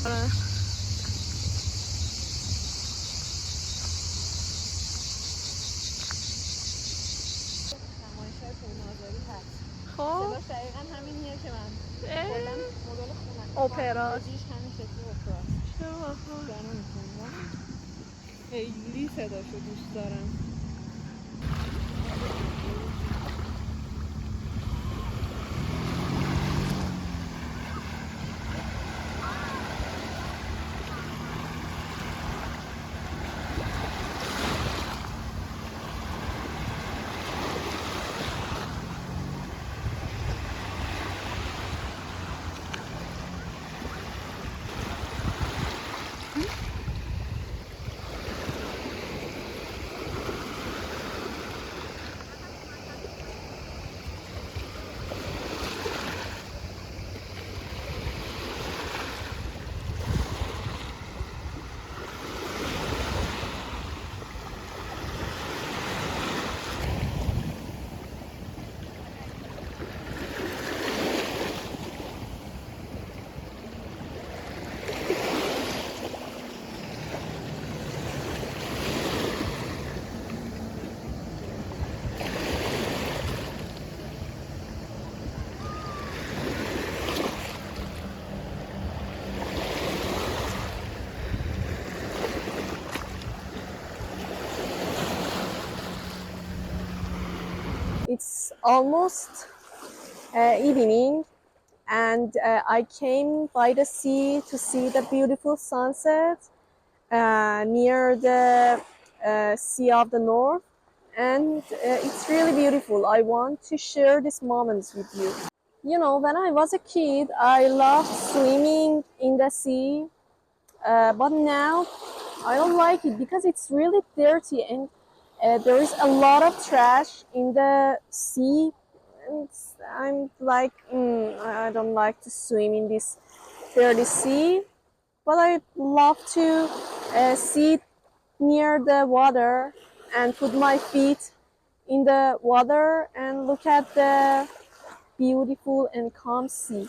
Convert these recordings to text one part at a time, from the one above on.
آره. نمایش‌های پرنازاری هست. خب صداش دقیقاً همینیه که من کلاً مدل اپراست. خانوادگیش همین شکلی اپراست. چه باحال. جانو میکنم خیلی صداشو دوست دارم. It's almost evening, and I came by the sea to see the beautiful sunset near the Sea of the North, and it's really beautiful. I want to share these moments with you. You know, when I was a kid, I loved swimming in the sea, but now I don't like it because it's really dirty and there is a lot of trash in the sea. And I'm like, I don't like to swim in this dirty sea, but I love to sit near the water and put my feet in the water and look at the beautiful and calm sea.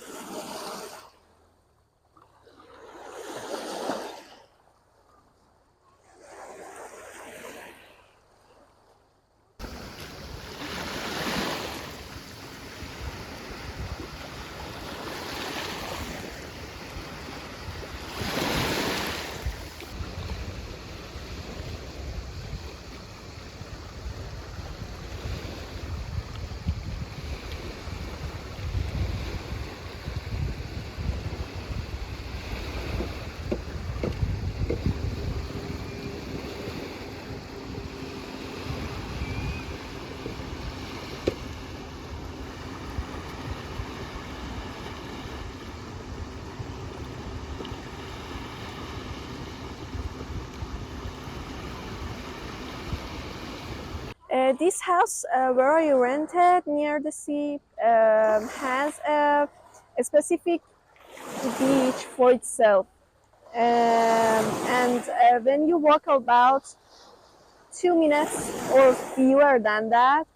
This house where I rented near the sea has a specific beach for itself. And when you walk about 2 minutes or fewer than that,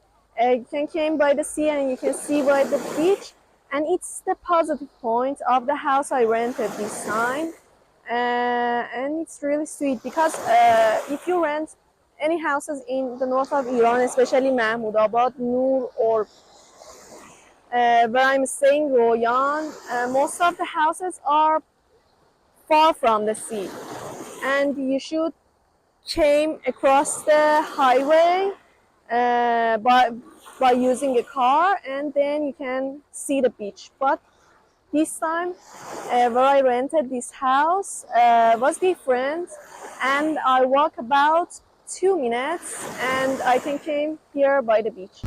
you can came by the sea and you can see by the beach. And it's the positive point of the house I rented this time. And it's really sweet because if you rent any houses in the north of Iran, especially Mahmoudabad, Noor, or where I'm staying, Royan, most of the houses are far from the sea, and you should came across the highway by using a car, and then you can see the beach. But this time, where I rented this house was different, and I walk about 2 minutes, and I can came here by the beach.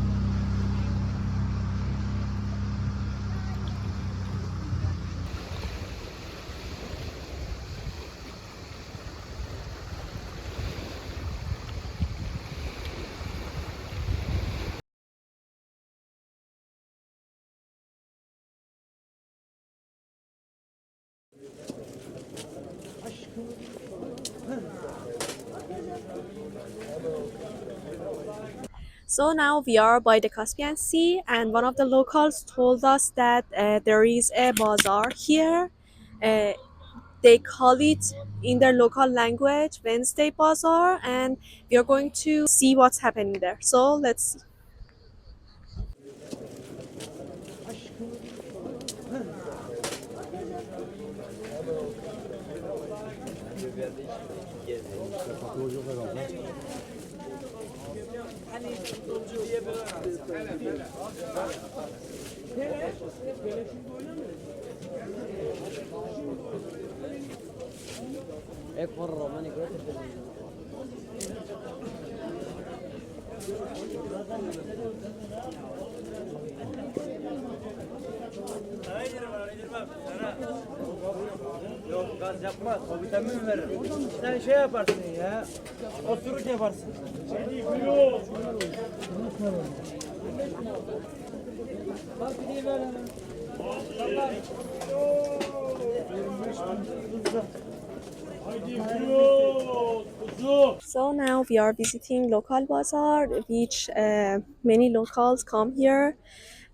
So now we are by the Caspian Sea, and one of the locals told us that there is a bazaar here. Uh, they call it in their local language Wednesday Bazaar, and we are going to see what's happening there. So let's see. Yok gaz yapmaz. O vitamin verir. Sen şey yaparsın ya. Oturuş yaparsın. Bak bir de ver hemen. So now we are visiting local bazaar, which many locals come here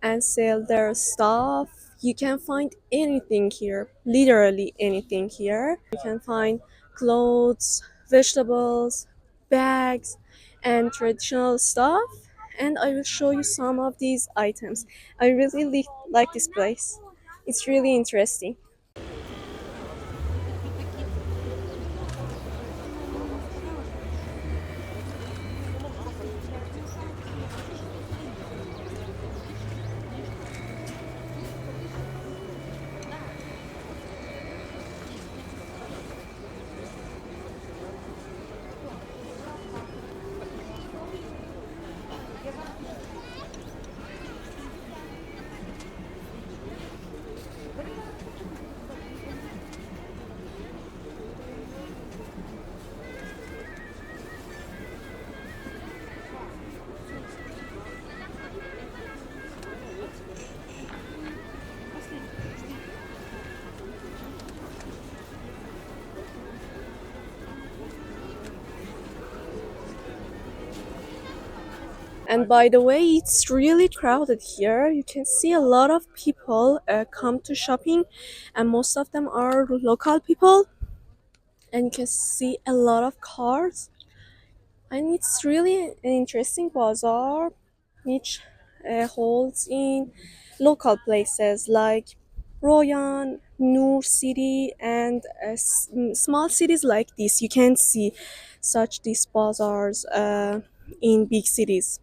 and sell their stuff. You can find anything here, literally anything here. You can find clothes, vegetables, bags, and traditional stuff. And I will show you some of these items. I really like this place. It's really interesting. And by the way, it's really crowded here. You can see a lot of people come to shopping, and most of them are local people. And you can see a lot of cars. And it's really an interesting bazaar, which holds in local places like Royan, Noor City, and small cities like this. You can see such these bazaars in big cities.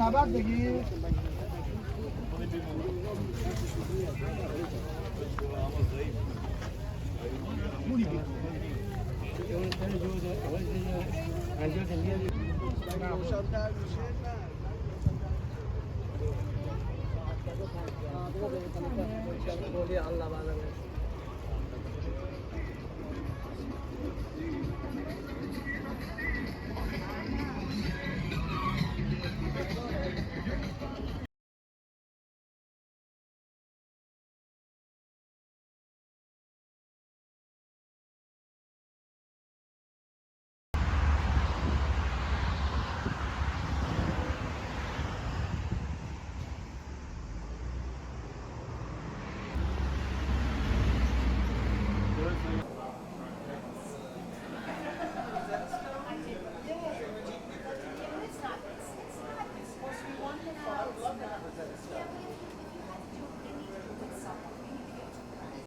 Sabah begi. Allah